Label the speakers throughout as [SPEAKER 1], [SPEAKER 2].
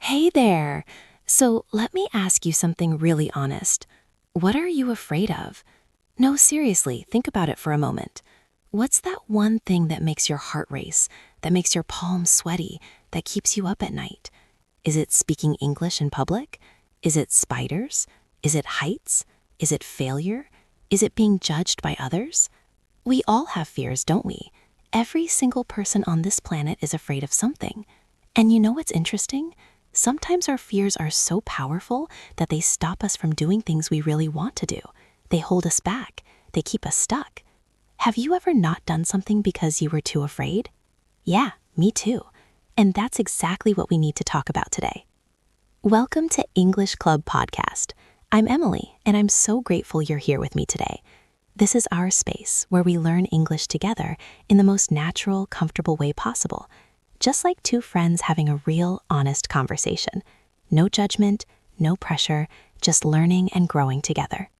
[SPEAKER 1] Hey there. So let me ask you something really honest. What are you afraid of? No, seriously, think about it for a moment. What's that one thing that makes your heart race, that makes your palms sweaty, that keeps you up at night? Is it speaking English in public? Is it spiders? Is it heights? Is it failure? Is it being judged by others? We all have fears, don't we? Every single person on this planet is afraid of something. And you know what's interesting? Sometimes our fears are so powerful that they stop us from doing things we really want to do. They hold us back. They keep us stuck. Have you ever not done something because you were too afraid? Yeah, me too. And that's exactly what we need to talk about today. Welcome to English Club Podcast. I'm Emily, and I'm so grateful you're here with me today. This is our space where we learn English together in the most natural, comfortable way possible. Just like two friends having a real, honest conversation. No judgment, no pressure, just learning and growing together.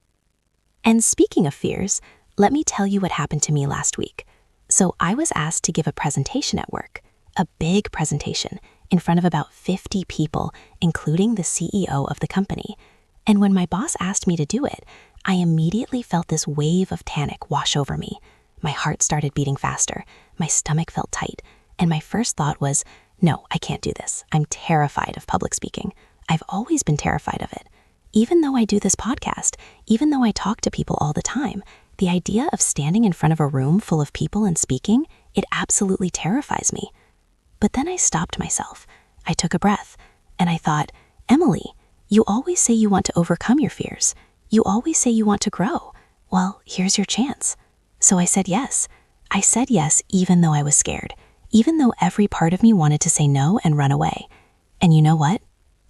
[SPEAKER 1] And speaking of fears, let me tell you what happened to me last week. So I was asked to give a presentation at work, a big presentation, in front of about 50 people, including the CEO of the company. And when my boss asked me to do it, I immediately felt this wave of panic wash over me. My heart started beating faster, my stomach felt tight, and my first thought was, no, I can't do this. I'm terrified of public speaking. I've always been terrified of it. Even though I do this podcast, even though I talk to people all the time, the idea of standing in front of a room full of people and speaking, it absolutely terrifies me. But then I stopped myself. I took a breath, and I thought, Emily, you always say you want to overcome your fears. You always say you want to grow. Well, here's your chance. So I said yes. I said yes even though I was scared. Even though every part of me wanted to say no and run away. And you know what?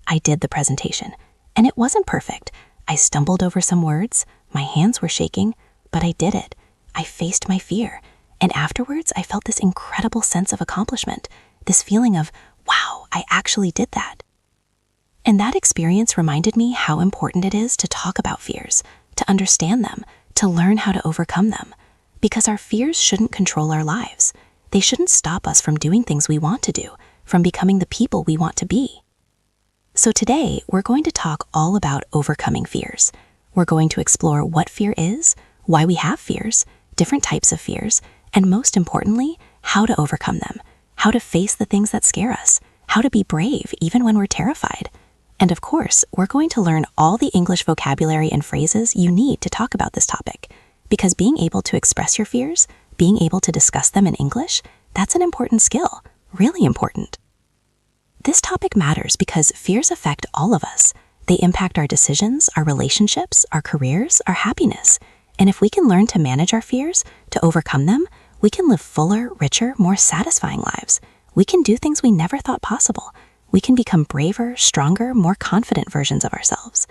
[SPEAKER 1] I did the presentation. And it wasn't perfect. I stumbled over some words, my hands were shaking, but I did it. I faced my fear. And afterwards, I felt this incredible sense of accomplishment, this feeling of, wow, I actually did that. And that experience reminded me how important it is to talk about fears, to understand them, to learn how to overcome them. Because our fears shouldn't control our lives. They shouldn't stop us from doing things we want to do, from becoming the people we want to be. So today, we're going to talk all about overcoming fears. We're going to explore what fear is, why we have fears, different types of fears, and most importantly, how to overcome them, how to face the things that scare us, how to be brave even when we're terrified. And of course, we're going to learn all the English vocabulary and phrases you need to talk about this topic, because being able to express your fears, being able to discuss them in English, that's an important skill, really important. This topic matters because fears affect all of us. They impact our decisions, our relationships, our careers, our happiness. And if we can learn to manage our fears, to overcome them, we can live fuller, richer, more satisfying lives. We can do things we never thought possible. We can become braver, stronger, more confident versions of ourselves.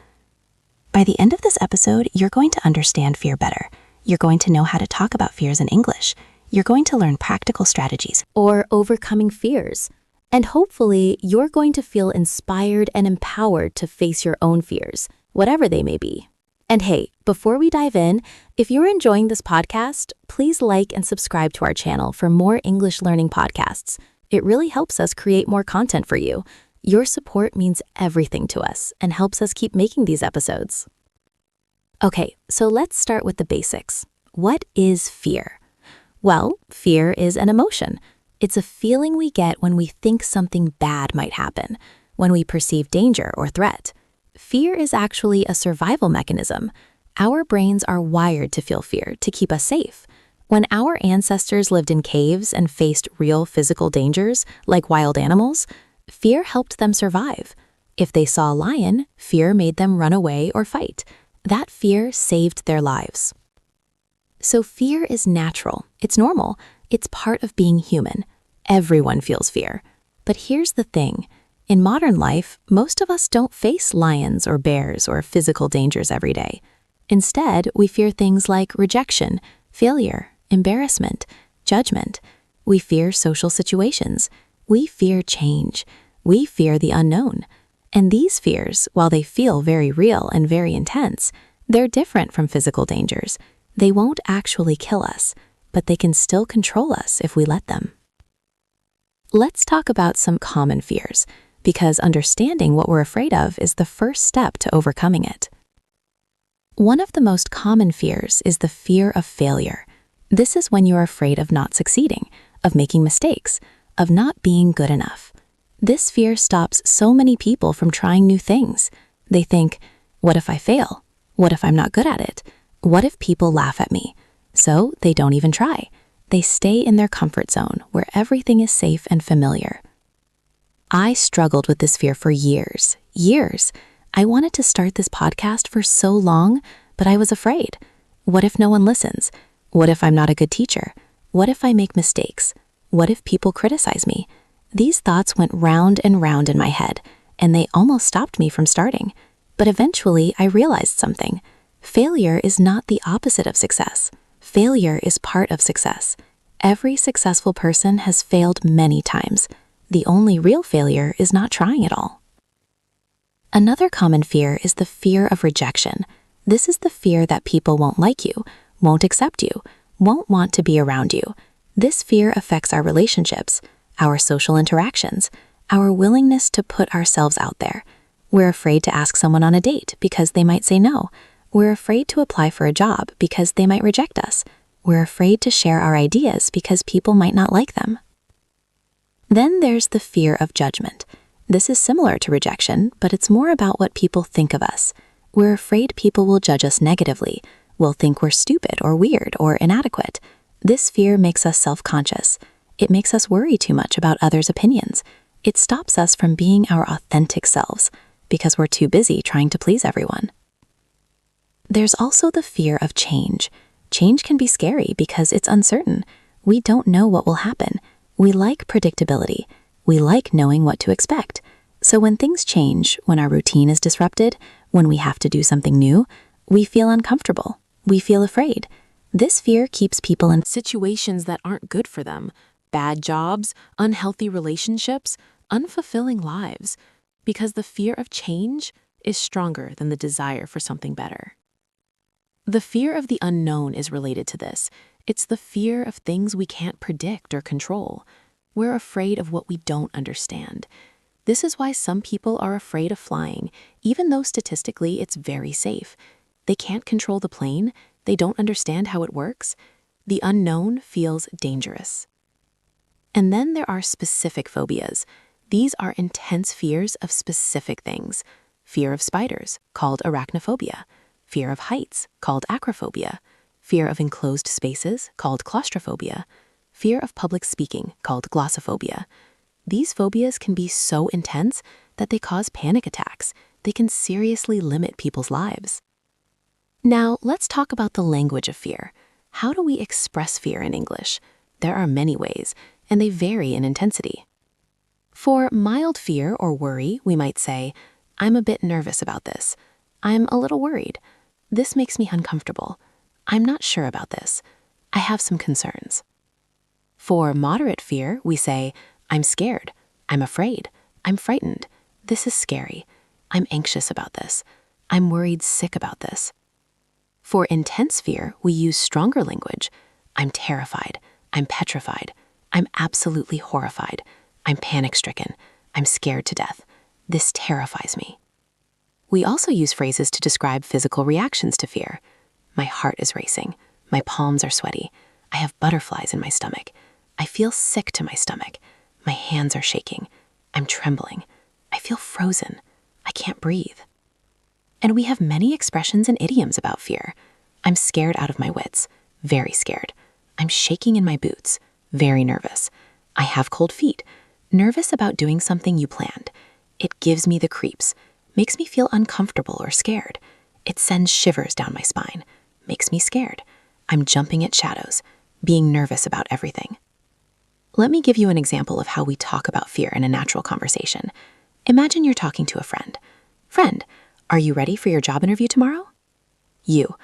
[SPEAKER 1] By the end of this episode, you're going to understand fear better. You're going to know how to talk about fears in English. You're going to learn practical strategies
[SPEAKER 2] or overcoming fears. And hopefully, you're going to feel inspired and empowered to face your own fears, whatever they may be. And hey, before we dive in, if you're enjoying this podcast, please like and subscribe to our channel for more English learning podcasts. It really helps us create more content for you. Your support means everything to us and helps us keep making these episodes. Okay, so let's start with the basics. What is fear? Well, fear is an emotion. It's a feeling we get when we think something bad might happen, when we perceive danger or threat. Fear is actually a survival mechanism. Our brains are wired to feel fear to keep us safe. When our ancestors lived in caves and faced real physical dangers, like wild animals, fear helped them survive. If they saw a lion, fear made them run away or fight. That fear saved their lives. So fear is natural. It's normal. It's part of being human. Everyone feels fear. But here's the thing. In modern life, most of us don't face lions or bears or physical dangers every day. Instead, we fear things like rejection, failure, embarrassment, judgment. We fear social situations. We fear change. We fear the unknown. And these fears, while they feel very real and very intense, they're different from physical dangers. They won't actually kill us, but they can still control us if we let them. Let's talk about some common fears. because understanding what we're afraid of is the first step to overcoming it. One of the most common fears is the fear of failure. This is when you're afraid of not succeeding, of making mistakes, of not being good enough. This fear stops so many people from trying new things. They think, what if I fail? What if I'm not good at it? What if people laugh at me? So they don't even try. They stay in their comfort zone where everything is safe and familiar. I struggled with this fear for years. I wanted to start this podcast for so long, but I was afraid. What if no one listens? What if I'm not a good teacher? What if I make mistakes? What if people criticize me? These thoughts went round and round in my head, and they almost stopped me from starting. But eventually, I realized something. Failure is not the opposite of success. Failure is part of success. Every successful person has failed many times. The only real failure is not trying at all. Another common fear is the fear of rejection. This is the fear that people won't like you, won't accept you, won't want to be around you. This fear affects our relationships, our social interactions, our willingness to put ourselves out there. We're afraid to ask someone on a date because they might say no. We're afraid to apply for a job because they might reject us. We're afraid to share our ideas because people might not like them. Then there's the fear of judgment. This is similar to rejection, but it's more about what people think of us. We're afraid people will judge us negatively, will think we're stupid or weird or inadequate. This fear makes us self-conscious. It makes us worry too much about others' opinions. It stops us from being our authentic selves because we're too busy trying to please everyone. There's also the fear of change. Change can be scary because it's uncertain. We don't know what will happen. We like predictability. We like knowing what to expect. So when things change, when our routine is disrupted, when we have to do something new, we feel uncomfortable. We feel afraid. This fear keeps people in situations that aren't good for them. Bad jobs, unhealthy relationships, unfulfilling lives. Because the fear of change is stronger than the desire for something better. The fear of the unknown is related to this. It's the fear of things we can't predict or control. We're afraid of what we don't understand. This is why some people are afraid of flying, even though statistically it's very safe. They can't control the plane. They don't understand how it works. The unknown feels dangerous. And then there are specific phobias. These are intense fears of specific things. Fear of spiders, called arachnophobia. Fear of heights, called acrophobia. Fear of enclosed spaces, called claustrophobia. Fear of public speaking, called glossophobia. These phobias can be so intense that they cause panic attacks. They can seriously limit people's lives. Now, let's talk about the language of fear. How do we express fear in English? There are many ways, and they vary in intensity. For mild fear or worry, we might say, I'm a bit nervous about this. I'm a little worried. This makes me uncomfortable. I'm not sure about this. I have some concerns. For moderate fear, we say, I'm scared. I'm afraid. I'm frightened. This is scary. I'm anxious about this. I'm worried sick about this. For intense fear, we use stronger language. I'm terrified. I'm petrified. I'm absolutely horrified. I'm panic-stricken. I'm scared to death. This terrifies me. We also use phrases to describe physical reactions to fear. My heart is racing. My palms are sweaty. I have butterflies in my stomach. I feel sick to my stomach. My hands are shaking. I'm trembling. I feel frozen. I can't breathe. And we have many expressions and idioms about fear. I'm scared out of my wits. Very scared. I'm shaking in my boots. Very nervous. I have cold feet. Nervous about doing something you planned. It gives me the creeps. Makes me feel uncomfortable or scared. It sends shivers down my spine. Makes me scared. I'm jumping at shadows. Being nervous about everything. Let me give you an example of how we talk about fear in a natural conversation. Imagine you're talking to a friend. Friend, are you ready for your job interview tomorrow? You,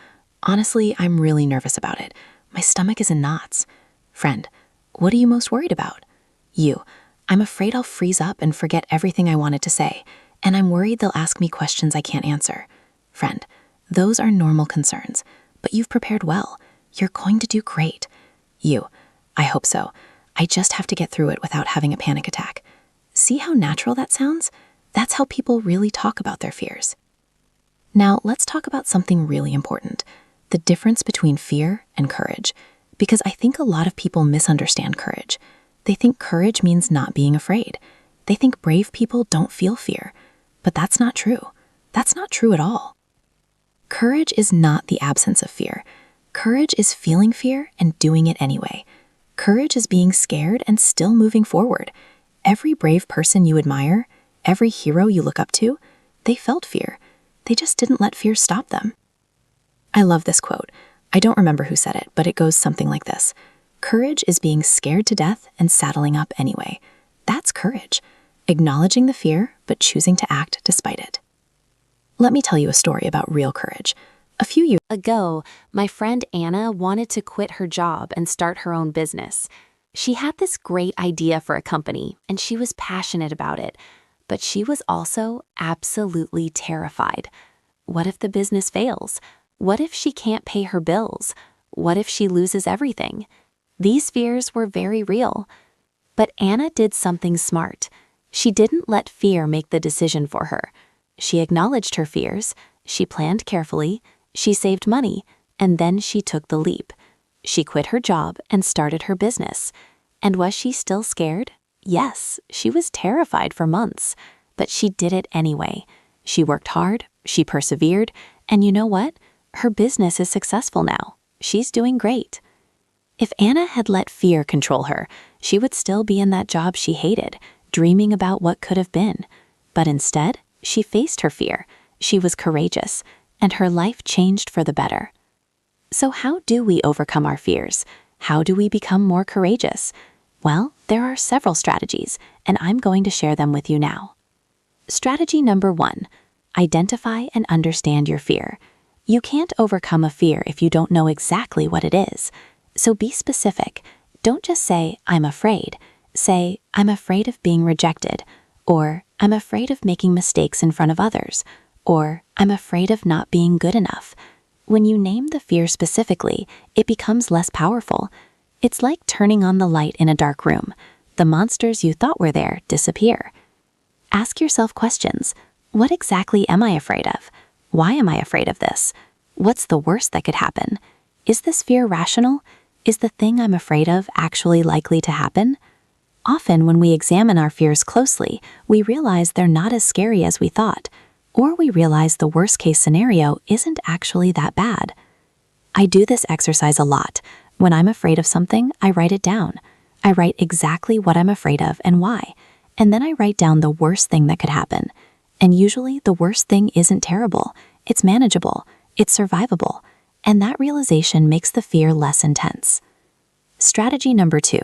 [SPEAKER 2] honestly, I'm really nervous about it. My stomach is in knots. Friend, what are you most worried about? You, I'm afraid I'll freeze up and forget everything I wanted to say, and I'm worried they'll ask me questions I can't answer. Friend, those are normal concerns, but you've prepared well. You're going to do great. You, I hope so. I just have to get through it without having a panic attack.
[SPEAKER 1] See how natural that sounds? That's how people really talk about their fears. Now, let's talk about something really important, the difference between fear and courage, because I think a lot of people misunderstand courage. They think courage means not being afraid. They think brave people don't feel fear, but that's not true. That's not true at all. Courage is not the absence of fear. Courage is feeling fear and doing it anyway. Courage is being scared and still moving forward. Every brave person you admire, every hero you look up to, they felt fear. They just didn't let fear stop them. I love this quote. I don't remember who said it, but it goes something like this. Courage is being scared to death and saddling up anyway. That's courage. Acknowledging the fear, but choosing to act despite it. Let me tell you a story about real courage. A few years
[SPEAKER 2] Ago, my friend Anna wanted to quit her job and start her own business. She had this great idea for a company, and she was passionate about it, but she was also absolutely terrified. What if the business fails? What if she can't pay her bills? What if she loses everything? These fears were very real. But Anna did something smart. She didn't let fear make the decision for her. She acknowledged her fears, she planned carefully, she saved money, and then she took the leap. She quit her job and started her business. And was she still scared? Yes, she was terrified for months, but she did it anyway. She worked hard, she persevered, and you know what? Her business is successful now. She's doing great. If Anna had let fear control her, she would still be in that job she hated, dreaming about what could have been. But instead, she faced her fear. She was courageous, and her life changed for the better. So how do we overcome our fears? How do we become more courageous? Well, there are several strategies, and I'm going to share them with you now. Strategy number 1, identify and understand your fear. You can't overcome a fear if you don't know exactly what it is. So be specific. Don't just say, I'm afraid. Say, I'm afraid of being rejected, or I'm afraid of making mistakes in front of others, or I'm afraid of not being good enough. When you name the fear specifically, it becomes less powerful. It's like turning on the light in a dark room. The monsters you thought were there disappear. Ask yourself questions. What exactly am I afraid of? Why am I afraid of this? What's the worst that could happen? Is this fear rational? Is the thing I'm afraid of actually likely to happen? Often when we examine our fears closely, we realize they're not as scary as we thought, or we realize the worst-case scenario isn't actually that bad. I do this exercise a lot. When I'm afraid of something, I write it down. I write exactly what I'm afraid of and why, and then I write down the worst thing that could happen. And usually the worst thing isn't terrible. It's manageable. It's survivable. And that realization makes the fear less intense. Strategy number 2,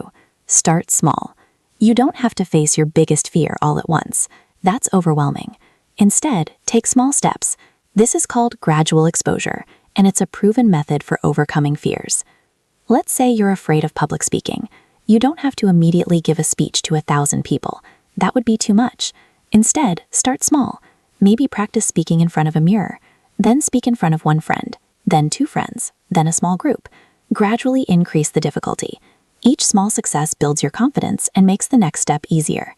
[SPEAKER 2] start small. You don't have to face your biggest fear all at once. That's overwhelming. Instead, take small steps. This is called gradual exposure, and it's a proven method for overcoming fears. Let's say you're afraid of public speaking. You don't have to immediately give a speech to 1,000 people. That would be too much. Instead, start small. Maybe practice speaking in front of a mirror, then speak in front of one friend, then 2 friends, then a small group. Gradually increase the difficulty. Each small success builds your confidence and makes the next step easier.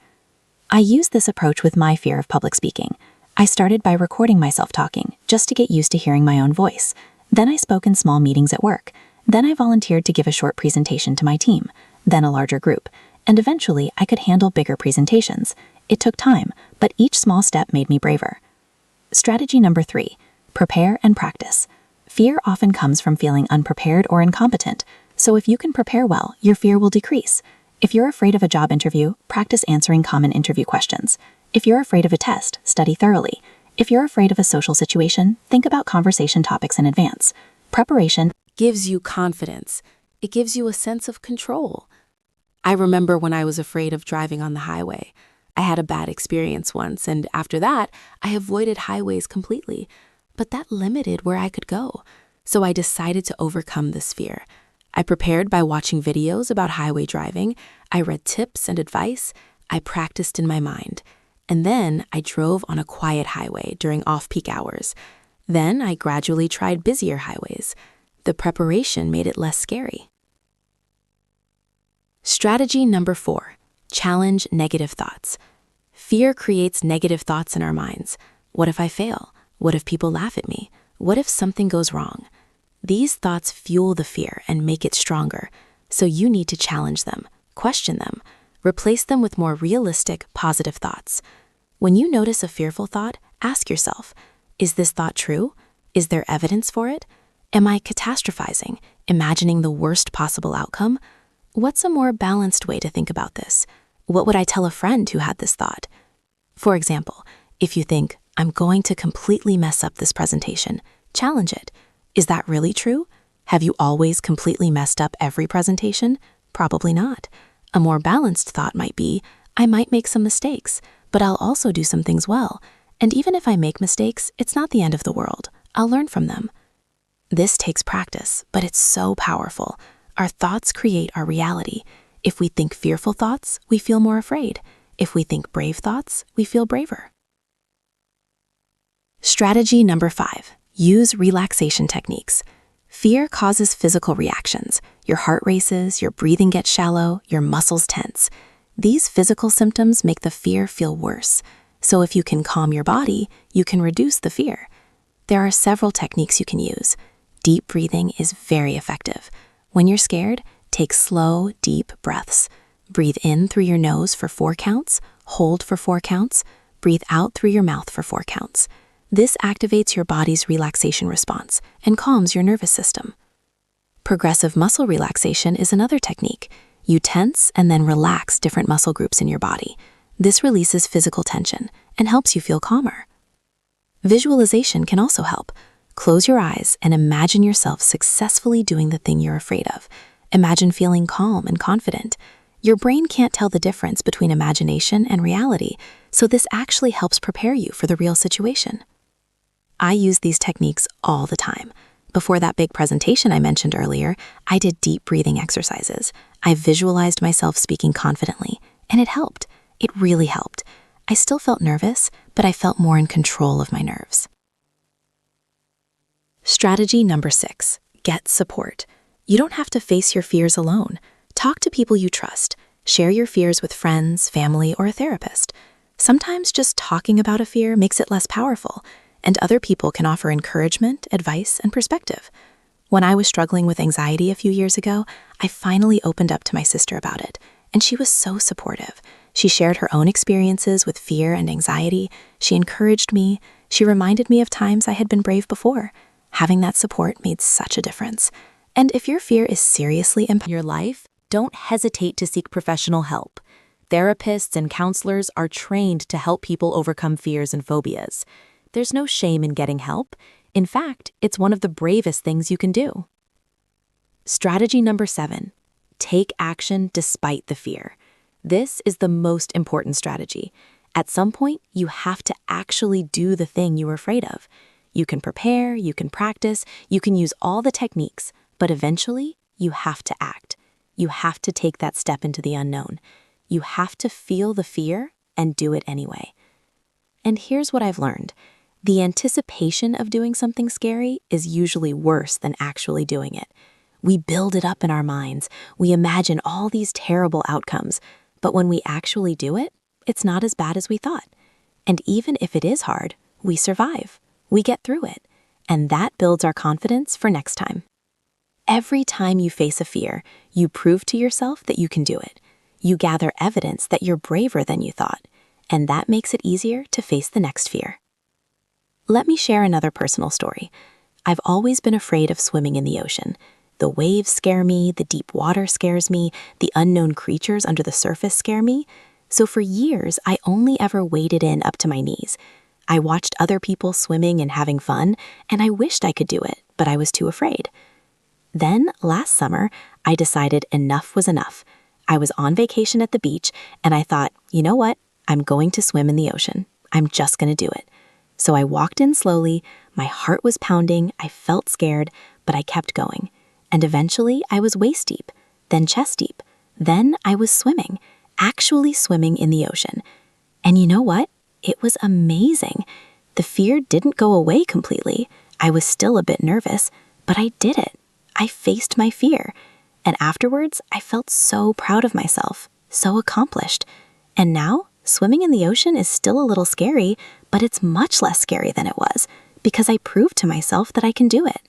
[SPEAKER 2] I use this approach with my fear of public speaking. I started by recording myself talking, just to get used to hearing my own voice. Then I spoke in small meetings at work. Then I volunteered to give a short presentation to my team, then a larger group, and eventually I could handle bigger presentations. It took time, but each small step made me braver. Strategy number 3, prepare and practice. Fear often comes from feeling unprepared or incompetent, so if you can prepare well, your fear will decrease. If you're afraid of a job interview, practice answering common interview questions. If you're afraid of a test, study thoroughly. If you're afraid of a social situation, think about conversation topics in advance. Preparation
[SPEAKER 3] gives you confidence. It gives you a sense of control. I remember when I was afraid of driving on the highway. I had a bad experience once, and after that, I avoided highways completely. But that limited where I could go. So I decided to overcome this fear. I prepared by watching videos about highway driving. I read tips and advice. I practiced in my mind. And then I drove on a quiet highway during off-peak hours. Then I gradually tried busier highways. The preparation made it less scary. Strategy number 4, challenge negative thoughts. Fear creates negative thoughts in our minds. What if I fail? What if people laugh at me? What if something goes wrong? These thoughts fuel the fear and make it stronger, so you need to challenge them, question them, replace them with more realistic, positive thoughts. When you notice a fearful thought, ask yourself, is this thought true? Is there evidence for it? Am I catastrophizing, imagining the worst possible outcome? What's a more balanced way to think about this? What would I tell a friend who had this thought? For example, if you think, I'm going to completely mess up this presentation, challenge it. Is that really true? Have you always completely messed up every presentation? Probably not. A more balanced thought might be, I might make some mistakes, but I'll also do some things well. And even if I make mistakes, it's not the end of the world. I'll learn from them. This takes practice, but it's so powerful. Our thoughts create our reality. If we think fearful thoughts, we feel more afraid. If we think brave thoughts, we feel braver. Strategy number 5, use relaxation techniques. Fear causes physical reactions. Your heart races, your breathing gets shallow, your muscles tense. These physical symptoms make the fear feel worse. So if you can calm your body, you can reduce the fear. There are several techniques you can use. Deep breathing is very effective. When you're scared, take slow, deep breaths. Breathe in through your nose for 4 counts, hold for 4 counts, breathe out through your mouth for 4 counts. This activates your body's relaxation response and calms your nervous system. Progressive muscle relaxation is another technique. You tense and then relax different muscle groups in your body. This releases physical tension and helps you feel calmer. Visualization can also help. Close your eyes and imagine yourself successfully doing the thing you're afraid of. Imagine feeling calm and confident. Your brain can't tell the difference between imagination and reality, so this actually helps prepare you for the real situation. I use these techniques all the time. Before that big presentation I mentioned earlier, I did deep breathing exercises. I visualized myself speaking confidently, and it helped. It really helped. I still felt nervous, but I felt more in control of my nerves. Strategy number 6, get support. You don't have to face your fears alone. Talk to people you trust. Share your fears with friends, family, or a therapist. Sometimes just talking about a fear makes it less powerful, and other people can offer encouragement, advice, and perspective. When I was struggling with anxiety a few years ago, I finally opened up to my sister about it, and she was so supportive. She shared her own experiences with fear and anxiety. She encouraged me. She reminded me of times I had been brave before. Having that support made such a difference. And if your fear is seriously impacting your life, don't hesitate to seek professional help. Therapists and counselors are trained to help people overcome fears and phobias. There's no shame in getting help. In fact, it's one of the bravest things you can do. Strategy number 7, take action despite the fear. This is the most important strategy. At some point, you have to actually do the thing you were afraid of. You can prepare, you can practice, you can use all the techniques, but eventually, you have to act. You have to take that step into the unknown. You have to feel the fear and do it anyway. And here's what I've learned. The anticipation of doing something scary is usually worse than actually doing it. We build it up in our minds. We imagine all these terrible outcomes. But when we actually do it, it's not as bad as we thought. And even if it is hard, we survive. We get through it. And that builds our confidence for next time. Every time you face a fear, you prove to yourself that you can do it. You gather evidence that you're braver than you thought, and that makes it easier to face the next fear. Let me share another personal story. I've always been afraid of swimming in the ocean. The waves scare me, the deep water scares me, the unknown creatures under the surface scare me. So for years, I only ever waded in up to my knees. I watched other people swimming and having fun, and I wished I could do it, but I was too afraid. Then, last summer, I decided enough was enough. I was on vacation at the beach, and I thought, you know what? I'm going to swim in the ocean. I'm just going to do it. So I walked in slowly, my heart was pounding, I felt scared, but I kept going. And eventually, I was waist deep, then chest deep. Then I was swimming, actually swimming in the ocean. And you know what? It was amazing. The fear didn't go away completely. I was still a bit nervous, but I did it. I faced my fear, and afterwards, I felt so proud of myself, so accomplished. And now,
[SPEAKER 2] Swimming in the ocean is still a little scary, but it's much less scary than it was because I proved to myself that I can do it.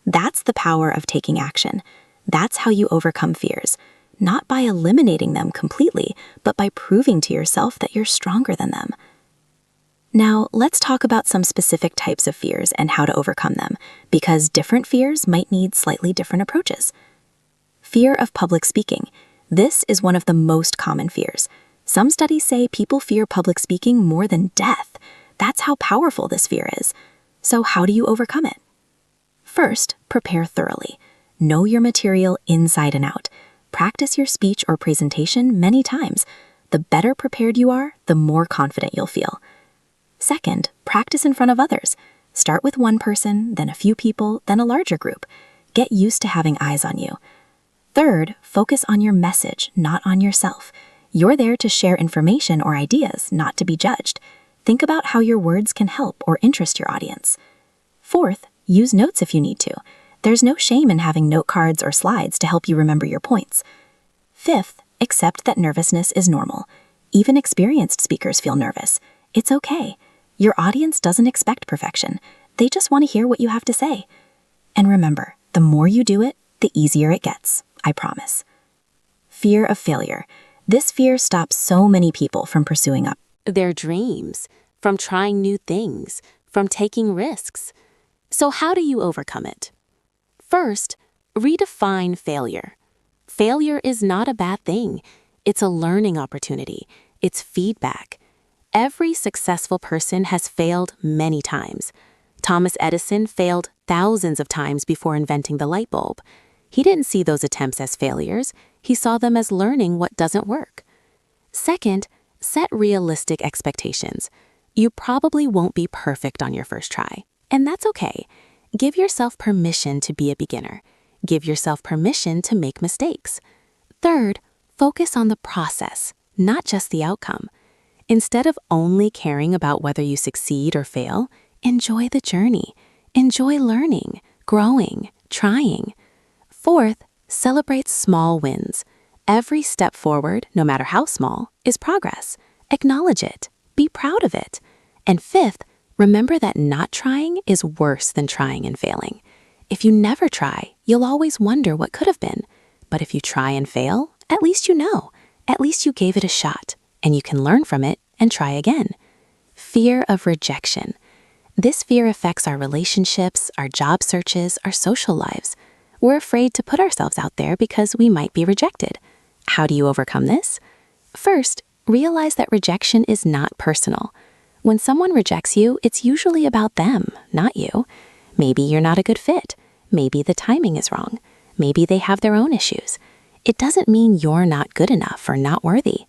[SPEAKER 2] That's the power of taking action. That's how you overcome fears, not by eliminating them completely, but by proving to yourself that you're stronger than them. Now, let's talk about some specific types of fears and how to overcome them, because different fears might need slightly different approaches. Fear of public speaking. This is one of the most common fears. Some studies say people fear public speaking more than death. That's how powerful this fear is. So how do you overcome it? First, prepare thoroughly. Know your material inside and out. Practice your speech or presentation many times. The better prepared you are, the more confident you'll feel. Second, practice in front of others. Start with one person, then a few people, then a larger group. Get used to having eyes on you. Third, focus on your message, not on yourself. You're there to share information or ideas, not to be judged. Think about how your words can help or interest your audience. Fourth, use notes if you need to. There's no shame in having note cards or slides to help you remember your points. Fifth, accept that nervousness is normal. Even experienced speakers feel nervous. It's okay. Your audience doesn't expect perfection. They just want to hear what you have to say. And remember, the more you do it, the easier it gets, I promise. Fear of failure. This fear stops so many people from pursuing
[SPEAKER 3] Their dreams, from trying new things, from taking risks. So how do you overcome it? First, redefine failure. Failure is not a bad thing. It's a learning opportunity. It's feedback. Every successful person has failed many times. Thomas Edison failed thousands of times before inventing the light bulb. He didn't see those attempts as failures. He saw them as learning what doesn't work. Second, set realistic expectations. You probably won't be perfect on your first try, and that's okay. Give yourself permission to be a beginner. Give yourself permission to make mistakes. Third, focus on the process, not just the outcome. Instead of only caring about whether you succeed or fail, enjoy the journey. Enjoy learning, growing, trying. Fourth, celebrate small wins. Every step forward, no matter how small, is progress. Acknowledge it. Be proud of it. And fifth, remember that not trying is worse than trying and failing. If you never try, you'll always wonder what could have been. But if you try and fail, at least you know. At least you gave it a shot, and you can learn from it and try again. Fear of rejection. This fear affects our relationships, our job searches, our social lives. We're afraid to put ourselves out there because we might be rejected. How do you overcome this? First, realize that rejection is not personal. When someone rejects you, it's usually about them, not you. Maybe you're not a good fit. Maybe the timing is wrong. Maybe they have their own issues. It doesn't mean you're not good enough or not worthy.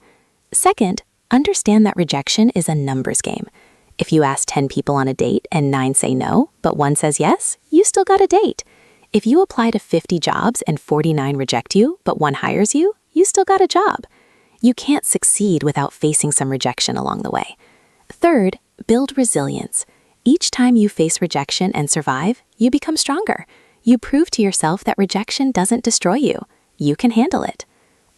[SPEAKER 3] Second, understand that rejection is a numbers game. If you ask 10 people on a date and 9 say no, but 1 says yes, you still got a date. If you apply to 50 jobs and 49 reject you, but 1 hires you, you still got a job. You can't succeed without facing some rejection along the way. Third, build resilience. Each time you face rejection and survive, you become stronger. You prove to yourself that rejection doesn't destroy you. You can handle it.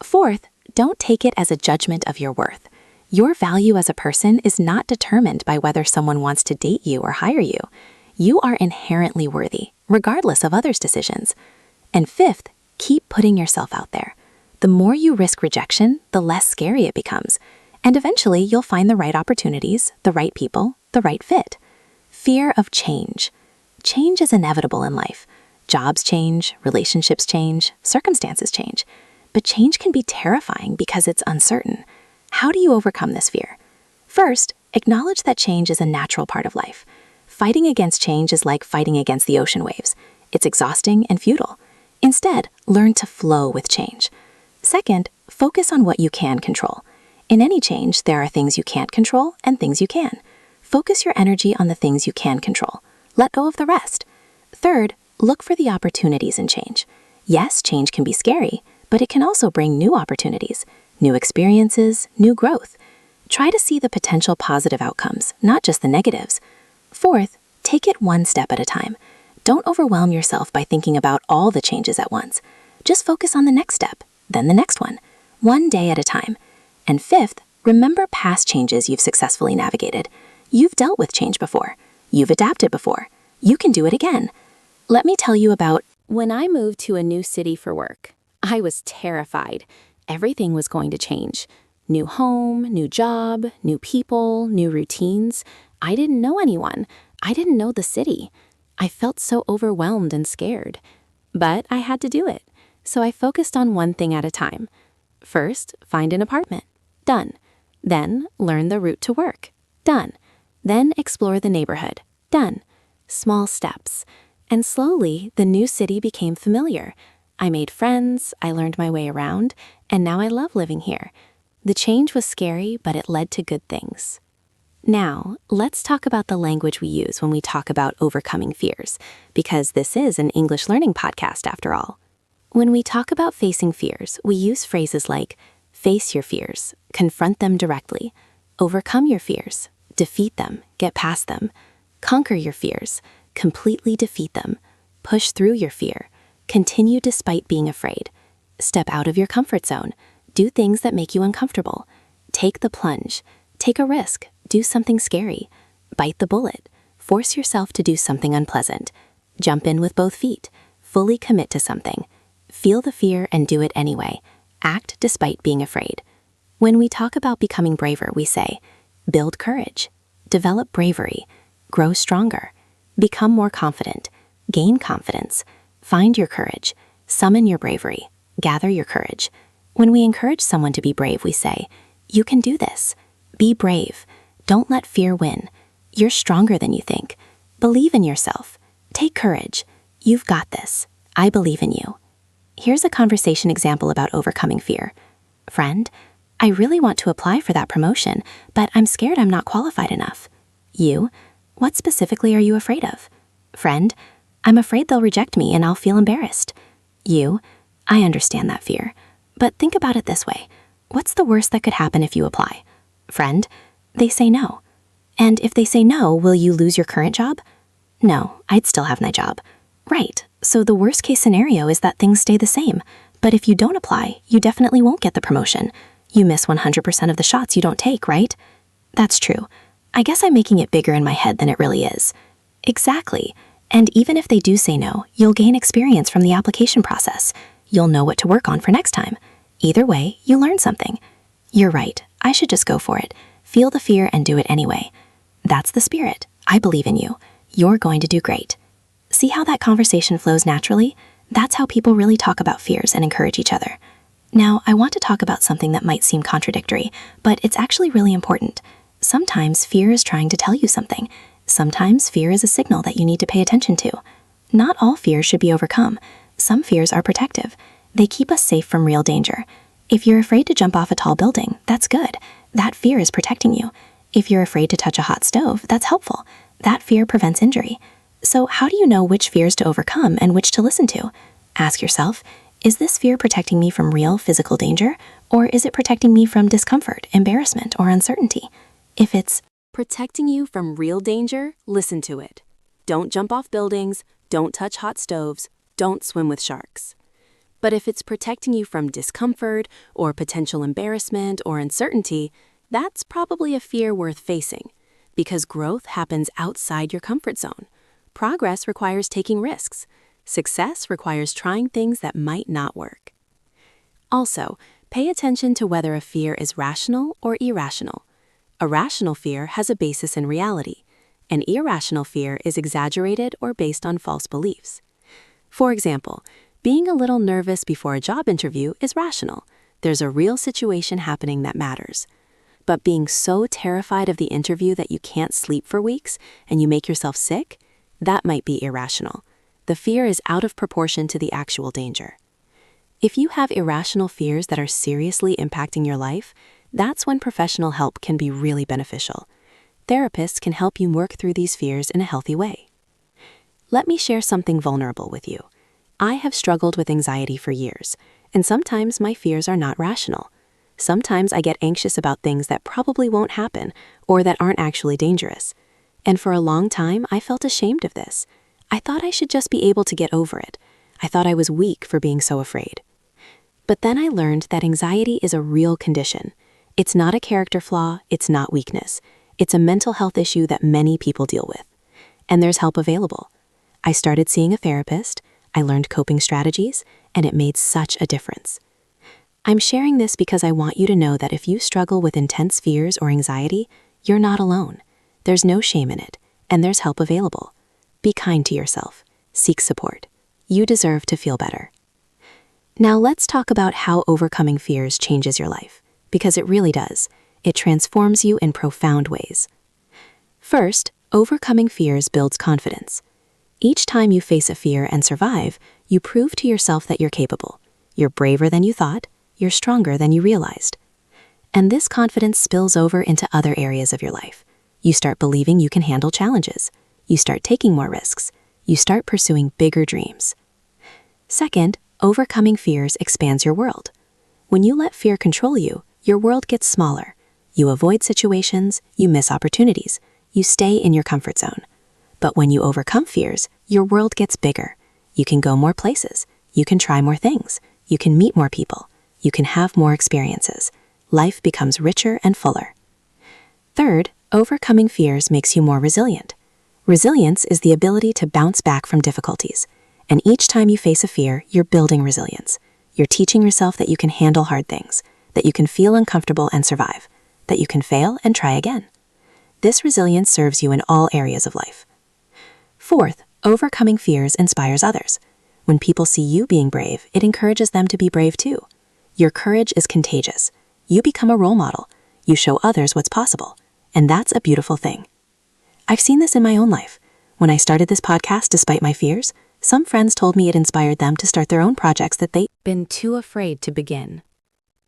[SPEAKER 3] Fourth, don't take it as a judgment of your worth. Your value as a person is not determined by whether someone wants to date you or hire you. You are inherently worthy, regardless of others' decisions. And fifth, keep putting yourself out there. The more you risk rejection, the less scary it becomes. And eventually, you'll find the right opportunities, the right people, the right fit. Fear of change. Change is inevitable in life. Jobs change, relationships change, circumstances change. But change can be terrifying because it's uncertain. How do you overcome this fear? First, acknowledge that change is a natural part of life. Fighting against change is like fighting against the ocean waves. It's exhausting and futile. Instead, learn to flow with change. Second, focus on what you can control. In any change, there are things you can't control and things you can. Focus your energy on the things you can control. Let go of the rest. Third, look for the opportunities in change. Yes, change can be scary, but it can also bring new opportunities, new experiences, new growth. Try to see the potential positive outcomes, not just the negatives. Fourth, take it one step at a time. Don't overwhelm yourself by thinking about all the changes at once. Just focus on the next step, then the next one day at a time. And fifth,
[SPEAKER 1] Remember past changes you've successfully navigated. You've dealt with change before. You've adapted before. You can do it again. Let me tell you about
[SPEAKER 2] When I moved to a new city for work, I was terrified. Everything was going to change. New home, new job, new people, new routines. I didn't know anyone. I didn't know the city. I felt so overwhelmed and scared. But I had to do it. So I focused on one thing at a time. First, find an apartment. Done. Then, learn the route to work. Done. Then, explore the neighborhood. Done. Small steps. And slowly, the new city became familiar. I made friends, I learned my way around, and now I love living here. The change was scary, but it led to good things. Now, let's talk about the language we use when we talk about overcoming fears, because this is an English learning podcast after all. When we talk about facing fears, we use phrases like face your fears, confront them directly, overcome your fears, defeat them, get past them, conquer your fears, completely defeat them, push through your fear, continue despite being afraid, step out of your comfort zone, do things that make you uncomfortable, take the plunge, take a risk, do something scary, bite the bullet, force yourself to do something unpleasant, jump in with both feet, fully commit to something, feel the fear and do it anyway, act despite being afraid. When we talk about becoming braver, we say, build courage, develop bravery, grow stronger, become more confident, gain confidence, find your courage, summon your bravery, gather your courage. When we encourage someone to be brave, we say, you can do this. Be brave. Don't let fear win. You're stronger than you think. Believe in yourself. Take courage. You've got this. I believe in you. Here's a conversation example about overcoming fear. Friend, I really want to apply for that promotion, but I'm scared I'm not qualified enough. You, what specifically are you afraid of? Friend, I'm afraid they'll reject me and I'll feel embarrassed. You, I understand that fear, but think about it this way. What's the worst that could happen if you apply? Friend, they say no. And if they say no, will you lose your current job? No, I'd still have my job. Right, so the worst case scenario is that things stay the same. But if you don't apply, you definitely won't get the promotion. You miss 100% of the shots you don't take, right? That's true. I guess I'm making it bigger in my head than it really is. Exactly. And even if they do say no, you'll gain experience from the application process. You'll know what to work on for next time. Either way, you learn something. You're right. I should just go for it. Feel the fear and do it anyway. That's the spirit. I believe in you. You're going to do great. See how that conversation flows naturally? That's how people really talk about fears and encourage each other. Now, I want to talk about something that might seem contradictory, but it's actually really important. Sometimes fear is trying to tell you something. Sometimes fear is a signal that you need to pay attention to. Not all fears should be overcome. Some fears are protective. They keep us safe from real danger. If you're afraid to jump off a tall building, that's good. That fear is protecting you. If you're afraid to touch a hot stove, that's helpful. That fear prevents injury. So how do you know which fears to overcome and which to listen to? Ask yourself, is this fear protecting me from real physical danger, or is it protecting me from discomfort, embarrassment, or uncertainty? If it's
[SPEAKER 3] Protecting you from real danger, listen to it. Don't jump off buildings, don't touch hot stoves, don't swim with sharks. But if it's protecting you from discomfort or potential embarrassment or uncertainty, that's probably a fear worth facing, because growth happens outside your comfort zone. Progress requires taking risks. Success requires trying things that might not work. Also, pay attention to whether a fear is rational or irrational. A rational fear has a basis in reality. An irrational fear is exaggerated or based on false beliefs. For example, being a little nervous before a job interview is rational. There's a real situation happening that matters. But being so terrified of the interview that you can't sleep for weeks and you make yourself sick, that might be irrational. The fear is out of proportion to the actual danger. If you have irrational fears that are seriously impacting your life, that's when professional help can be really beneficial. Therapists can help you work through these fears in a healthy way. Let me share something vulnerable with you. I have struggled with anxiety for years, and sometimes my fears are not rational. Sometimes I get anxious about things that probably won't happen or that aren't actually dangerous. And for a long time, I felt ashamed of this. I thought I should just be able to get over it. I thought I was weak for being so afraid. But then I learned that anxiety is a real condition. It's not a character flaw, it's not weakness. It's a mental health issue that many people deal with. And there's help available. I started seeing a therapist, I learned coping strategies, and it made such a difference. I'm sharing this because I want you to know that if you struggle with intense fears or anxiety, you're not alone. There's no shame in it, and there's help available. Be kind to yourself. Seek support. You deserve to feel better. Now let's talk about how overcoming fears changes your life, because it really does. It transforms you in profound ways. First, overcoming fears builds confidence. Each time you face a fear and survive, you prove to yourself that you're capable. You're braver than you thought, you're stronger than you realized. And this confidence spills over into other areas of your life. You start believing you can handle challenges. You start taking more risks. You start pursuing bigger dreams. Second, overcoming fears expands your world. When you let fear control you, your world gets smaller. You avoid situations, you miss opportunities, you stay in your comfort zone. But when you overcome fears, your world gets bigger. You can go more places, you can try more things, you can meet more people, you can have more experiences. Life becomes richer and fuller. Third, overcoming fears makes you more resilient. Resilience is the ability to bounce back from difficulties. And each time you face a fear, you're building resilience. You're teaching yourself that you can handle hard things, that you can feel uncomfortable and survive, that you can fail and try again. This resilience serves you in all areas of life. Fourth, overcoming fears inspires others. When people see you being brave, it encourages them to be brave too. Your courage is contagious. You become a role model. You show others what's possible. And that's a beautiful thing. I've seen this in my own life. When I started this podcast despite my fears, some friends told me it inspired them to start their own projects that they'd been too afraid to begin.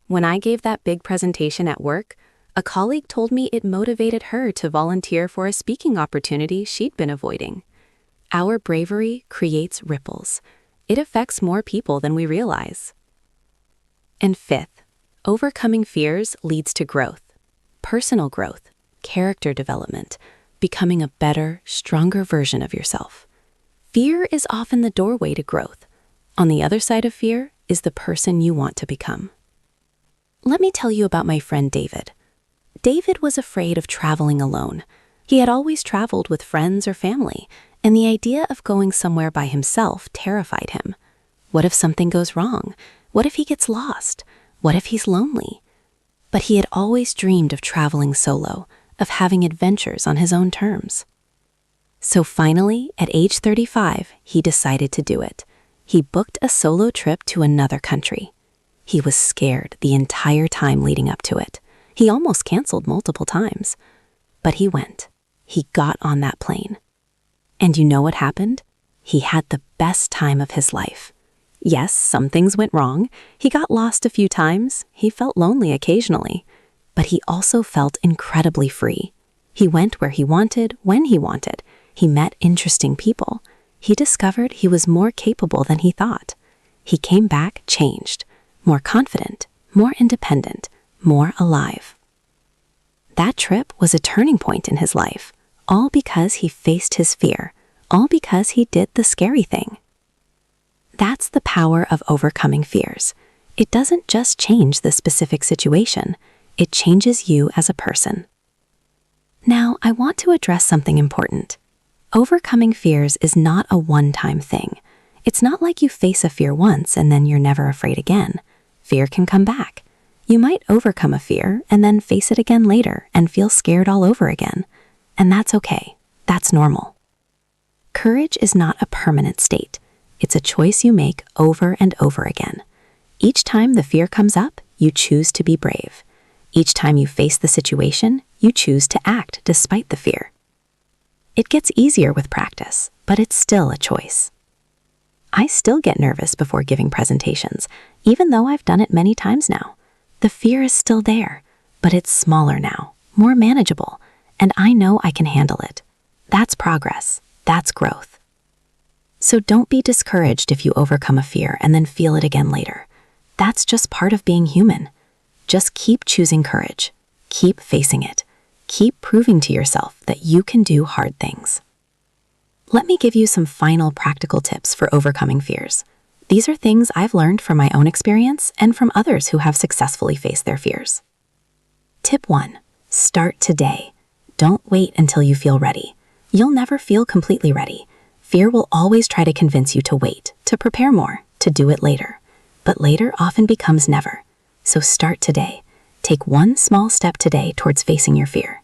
[SPEAKER 3] When I gave that big presentation at work, a colleague told me it motivated her to volunteer for a speaking opportunity she'd been avoiding. Our bravery creates ripples. It affects more people than we realize. And fifth, overcoming fears leads to growth. Personal growth, character development, becoming a better, stronger version of yourself. Fear is often the doorway to growth. On the other side of fear is the person you want to become. Let me tell you about my friend David. David was afraid of traveling alone. He had always traveled with friends or family, and the idea of going somewhere by himself terrified him. What if something goes wrong? What if he gets lost? What if he's lonely? But he had always dreamed of traveling solo, of having adventures on his own terms. So finally, at age 35, he decided to do it. He booked a solo trip to another country. He was scared the entire time leading up to it. He almost canceled multiple times. But he went. He got on that plane. And you know what happened? He had the best time of his life. Yes, some things went wrong. He got lost a few times. He felt lonely occasionally. But he also felt incredibly free. He went where he wanted, when he wanted. He met interesting people. He discovered he was more capable than he thought. He came back changed, more confident, more independent, more alive. That trip was a turning point in his life, all because he faced his fear, all because he did the scary thing. That's the power of overcoming fears. It doesn't just change the specific situation, it changes you as a person. Now, I want to address something important. Overcoming fears is not a one-time thing. It's not like you face a fear once and then you're never afraid again. Fear can come back. You might overcome a fear and then face it again later and feel scared all over again. And that's okay. That's normal. Courage is not a permanent state. It's a choice you make over and over again. Each time the fear comes up, you choose to be brave. Each time you face the situation, you choose to act despite the fear. It gets easier with practice, but it's still a choice. I still get nervous before giving presentations, even though I've done it many times now. The fear is still there, but it's smaller now, more manageable, and I know I can handle it. That's progress. That's growth. So don't be discouraged if you overcome a fear and then feel it again later. That's just part of being human. Just keep choosing courage. Keep facing it. Keep proving to yourself that you can do hard things. Let me give you some final practical tips for overcoming fears. These are things I've learned from my own experience and from others who have successfully faced their fears.
[SPEAKER 1] Tip 1. Start today. Don't wait until you feel ready. You'll never feel completely ready. Fear will always try to convince you to wait, to prepare more, to do it later. But later often becomes never. So start today. Take one small step today towards facing your fear.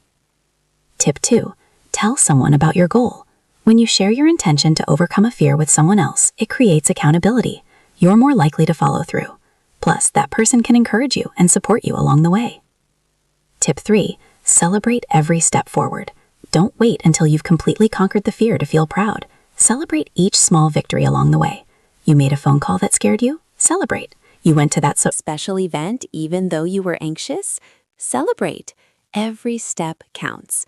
[SPEAKER 1] Tip 2. Tell someone about your goal. When you share your intention to overcome a fear with someone else, it creates accountability. You're more likely to follow through. Plus, that person can encourage you and support you along the way. Tip 3. Celebrate every step forward. Don't wait until you've completely conquered the fear to feel proud. Celebrate each small victory along the way. You made a phone call that scared you? Celebrate. You went to that
[SPEAKER 2] Special event even though you were anxious? Celebrate. Every step counts.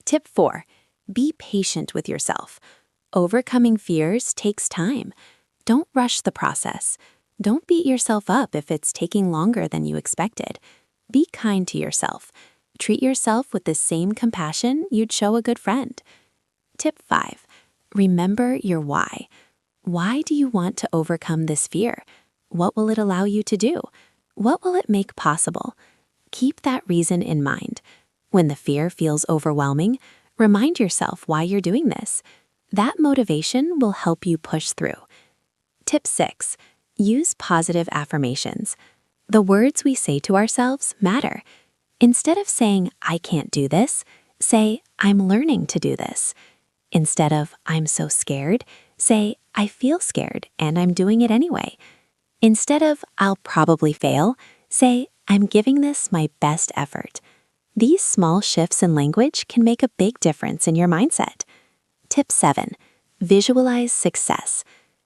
[SPEAKER 2] Tip 4. Be patient with yourself. Overcoming fears takes time. Don't rush the process. Don't beat yourself up if it's taking longer than you expected. Be kind to yourself. Treat yourself with the same compassion you'd show a good friend. Tip 5. Remember your why. Why do you want to overcome this fear? What will it allow you to do? What will it make possible? Keep that reason in mind. When the fear feels overwhelming, remind yourself why you're doing this. That motivation will help you push through. Tip 6. Use positive affirmations. The words we say to ourselves matter. Instead of saying, I can't do this, say, I'm learning to do this. Instead of, I'm so scared, say, I feel scared and I'm doing it anyway. Instead of, I'll probably fail, say, I'm giving this my best effort. These small shifts in language can make a big difference in your mindset. Tip 7. Visualize success.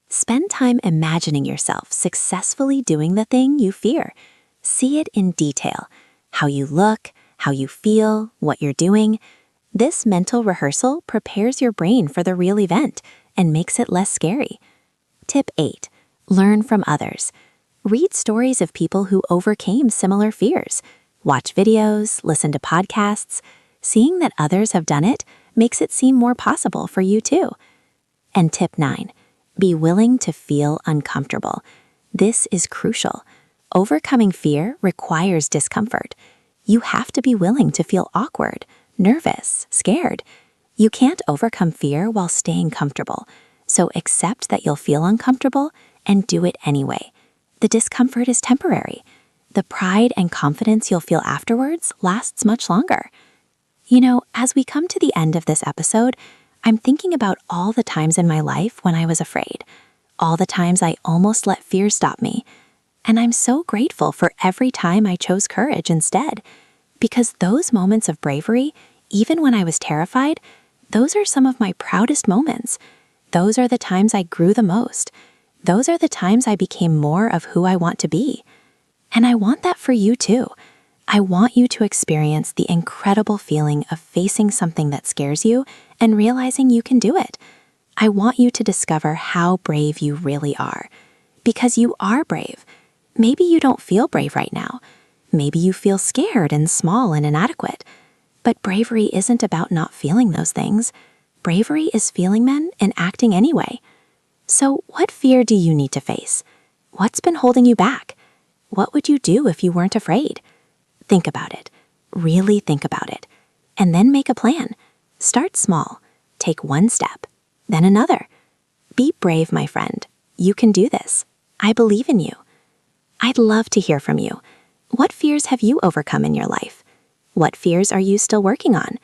[SPEAKER 2] Spend time imagining yourself successfully doing the thing you fear. See it in detail. How you look, how you feel, what you're doing. This mental rehearsal prepares your brain for the real event and makes it less scary. Tip 8. Learn from others. Read stories of people who overcame similar fears. Watch videos, listen to podcasts. Seeing that others have done it makes it seem more possible for you too. And tip 9. Be willing to feel uncomfortable. This is crucial. Overcoming fear requires discomfort. You have to be willing to feel awkward, nervous, scared. You can't overcome fear while staying comfortable. So accept that you'll feel uncomfortable and do it anyway. The discomfort is temporary. The pride and confidence you'll feel afterwards lasts much longer. You know, as we come to the end of this episode, I'm thinking about all the times in my life when I was afraid, all the times I almost let fear stop me. And I'm so grateful for every time I chose courage instead, because those moments of bravery, even when I was terrified, those are some of my proudest moments. Those are the times I grew the most. Those are the times I became more of who I want to be. And I want that for you too. I want you to experience the incredible feeling of facing something that scares you and realizing you can do it. I want you to discover how brave you really are. Because you are brave. Maybe you don't feel brave right now. Maybe you feel scared and small and inadequate. But bravery isn't about not feeling those things. Bravery is feeling them and acting anyway. So what fear do you need to face? What's been holding you back? What would you do if you weren't afraid? Think about it. Really think about it. And then make a plan. Start small. Take one step. Then another. Be brave, my friend. You can do this. I believe in you. I'd love to hear from you. What fears have you overcome in your life? What fears are you still working on?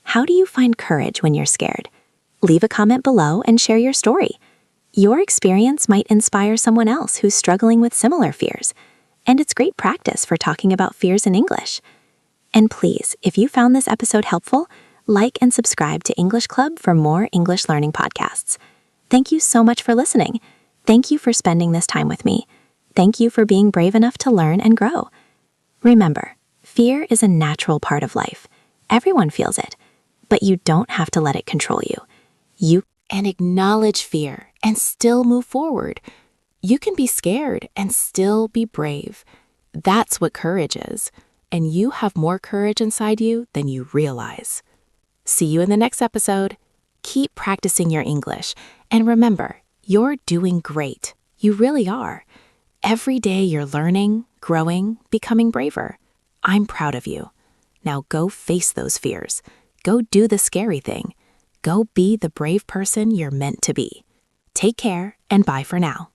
[SPEAKER 2] How do you find courage when you're scared? Leave a comment below and share your story. Your experience might inspire someone else who's struggling with similar fears. And it's great practice for talking about fears in English. And please, if you found this episode helpful, like and subscribe to English Club for more English learning podcasts. Thank you so much for listening. Thank you for spending this time with me. Thank you for being brave enough to learn and grow. Remember, fear is a natural part of life. Everyone feels it, but you don't have to let it control you. You
[SPEAKER 3] And acknowledge fear and still move forward. You can be scared and still be brave. That's what courage is. And you have more courage inside you than you realize. See you in the next episode. Keep practicing your English. And remember, you're doing great. You really are. Every day you're learning, growing, becoming braver. I'm proud of you. Now go face those fears. Go do the scary thing. Go be the brave person you're meant to be. Take care and bye for now.